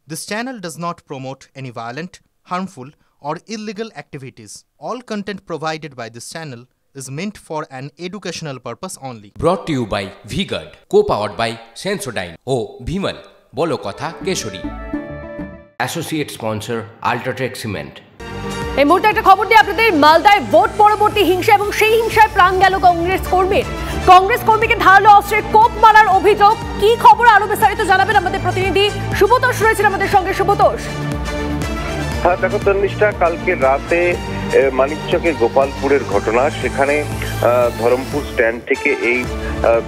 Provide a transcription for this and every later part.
This channel does not promote any violent, harmful, or illegal activities. All content provided by this channel is meant for an educational purpose only. Brought to you by V-Guard, co-powered by Sensodyne O Bhimal, বলো কথা Keshari. Associate sponsor Ultratech Cement। এই মুহূর্তে একটা খবর দিয়ে আপনাদের, মালদায় vote পরবর্তী হিংসা এবং সেই হিংসায় প্রাণ গেল কংগ্রেস কর্মীকে ধারালো অস্ত্রের কোপ মারার অভিযোগ। কি খবর আরো বিস্তারিত জানাবেন আমাদের প্রতিনিধি শুভতোষ রয়েছেন আমাদের সঙ্গে। শুভতোষ। হ্যাঁ দেখো তন্নিষ্ঠা, কালকে রাতে মানিকচকের গোপালপুরের ঘটনা। সেখানে ধরমপুর স্ট্যান্ড থেকে এই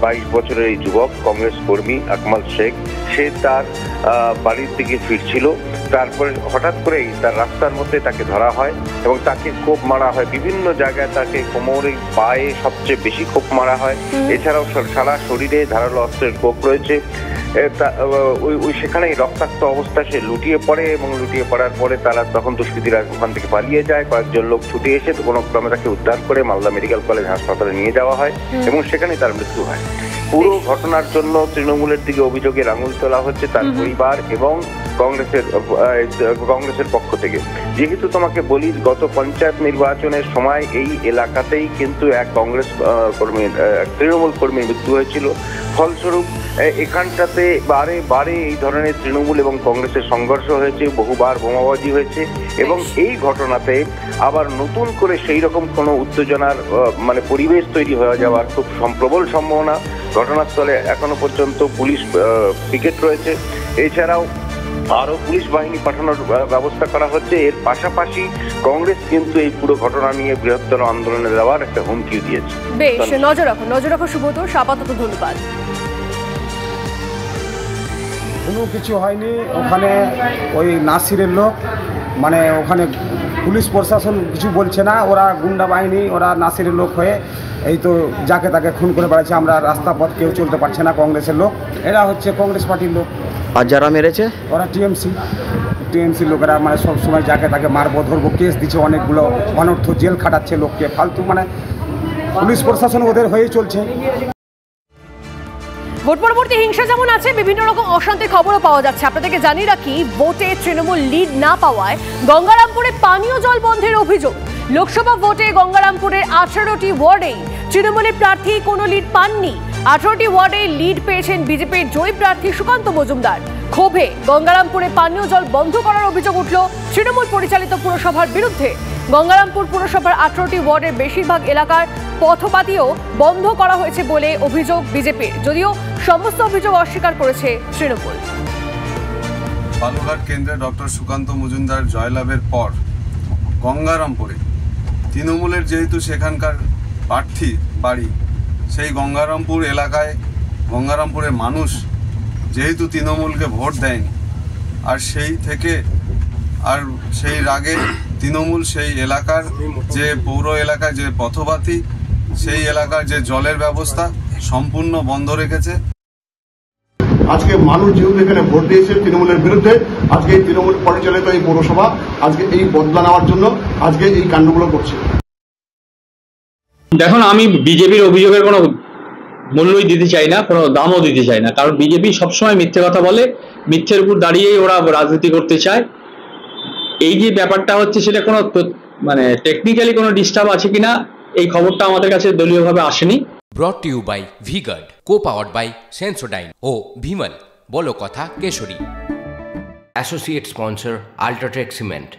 22 বছরের এই যুবক কংগ্রেস কর্মী আকমাল শেখ, সে তার বাড়ির দিকে ফিরছিল। তারপরে হঠাৎ করেই তার রাস্তার মধ্যে তাকে ধরা হয় এবং তাকে কোপ মারা হয়। বিভিন্ন জায়গায় তাকে কোমরে, পায়ে সবচেয়ে বেশি কোপ মারা হয়। এছাড়াও সারা শরীরে ধারালো অস্ত্রের কোপ রয়েছে। সেখানে রক্তাক্ত অবস্থায় সে লুটিয়ে পড়ে এবং লুটিয়ে পড়ার পরে তারা তখন দুষ্কৃতীরা ওখান থেকে পালিয়ে যায়। কয়েকজন লোক ছুটে এসে কোনো ক্রমে তাকে উদ্ধার করে মালদা মেডিকেল কলেজ হাসপাতালে নিয়ে যাওয়া হয় এবং সেখানেই তার মৃত্যু হয়। পুরো ঘটনার জন্য তৃণমূলের দিকে অভিযোগের আঙুল তোলা হচ্ছে তার পরিবার এবং কংগ্রেসের পক্ষ থেকে। যেহেতু তোমাকে বলি, গত পঞ্চায়েত নির্বাচনের সময় এই এলাকাতেই কিন্তু এক কংগ্রেস কর্মীর, তৃণমূল কর্মীর মৃত্যু হয়েছিল। ফলস্বরূপ এখানটাতে বারে এই ধরনের তৃণমূল এবং কংগ্রেসের সংঘর্ষ হয়েছে, বহুবার বোমাবাজি হয়েছে এবং এই ঘটনাতে আবার নতুন করে সেই রকম কোনো উত্তেজনার পরিবেশ তৈরি হয়ে যাওয়ার খুব প্রবল সম্ভাবনা। ঘটনাস্থলে এখনো পর্যন্ত পুলিশ পিকেট রয়েছে। এছাড়াও আরো পুলিশ বাহিনী পাঠানোর ব্যবস্থা করা হচ্ছে। এর পাশাপাশি কংগ্রেস কিন্তু এই পুরো ঘটনা নিয়ে বৃহত্তর আন্দোলনে দেওয়ার একটা হুমকি দিয়েছে। বেশ, নজর রাখো শুভতোষ, আপাতত ধন্যবাদ। কোনো কিছু হয়নি ওখানে। ওই নাসিরের লোক, ওখানে পুলিশ প্রশাসন কিছু বলছে না। ওরা গুন্ডা বাহিনী, ওরা নাসিরের লোক হয়ে এই তো যাকে তাকে খুন করে বেড়াচ্ছে। আমরা রাস্তা পথ কেউ চলতে পারছে না। কংগ্রেসের লোক, এরা হচ্ছে কংগ্রেস পার্টির লোক। আর যারা মেরেছে ওরা টিএমসি লোকেরা, সবসময় যাকে তাকে মারবো, ধরবো, কেস দিচ্ছে অনেকগুলো, অনর্থ জেল খাটাচ্ছে লোককে, ফালতু। পুলিশ প্রশাসন ওদের হয়েই চলছে। ভোট পরবর্তী হিংসা যেমন আছে, বিভিন্ন রকম অশান্তির খবরও পাওয়া যাচ্ছে। আপনাদেরকে জানিয়ে রাখি, ভোটে তৃণমূল লিড না পাওয়ায় গঙ্গারামপুরে পানীয় জল বন্ধের অভিযোগ। লোকসভা ভোটে গঙ্গারামপুরের 18টি ওয়ার্ডেই তৃণমূলের প্রার্থী কোনো লিড পাননি। 18টি ওয়ার্ডে লিড পেয়েছেন বিজেপির জয়ী প্রার্থী সুকান্ত মজুমদার। ক্ষোভে গঙ্গারামপুরে পানীয় জল বন্ধ করার অভিযোগ উঠল তৃণমূল পরিচালিত পুরসভার বিরুদ্ধে। গঙ্গারামপুর পুরসভার 18টি ওয়ার্ডের বেশিরভাগ এলাকার পথপাতিও বন্ধ করা হয়েছে বলে অভিযোগ বিজেপির, যদিও সমস্ত অভিযোগ অস্বীকার করেছে তৃণমূল। বালুরঘাট কেন্দ্রে ডক্টর সুকান্ত মজুমদার জয়লাভের পর গঙ্গারামপুরে তৃণমূলের যেহেতু সেখানকার প্রার্থী বাড়ি, সেই গঙ্গারামপুর এলাকায় গঙ্গারামপুরের মানুষ যেহেতু তৃণমূলকে ভোট দেয়নি, আর সেই রাগে তৃণমূল সেই এলাকার যে পৌর এলাকার যে পথবাতি, সেই এলাকার যে জলের ব্যবস্থা সম্পূর্ণ বন্ধ রেখেছে। আজকে মানুষ যেহেতু এখানে ভোট দিয়েছে তৃণমূলের বিরুদ্ধে, আজকে তৃণমূল পরিচালিত এই পৌরসভা আজকে এই বদলা নেওয়ার জন্য আজকে এই কাণ্ডগুলো করছে। দেখুন, আমি বিজেপির অভিযোগের কোনো মূল্যই দিতে চাই না, কোনো দামও দিতে চাই না, কারণ বিজেপি সবসময় মিথ্যে কথা বলে, মিথ্যের উপর দাঁড়িয়েই ওরা রাজনীতি করতে চায়। এই যে ব্যাপারটা হচ্ছে, সেটা কোনো টেকনিক্যালি কোনো ডিস্টার্ব আছে কিনা, এই খবরটা আমাদের কাছে দলীয়ভাবে আসেনি। Brought to you by V-Guard, co-powered by Sensodyne O Bhimal, বলো কথা Keshari. Associate sponsor Ultratech Cement।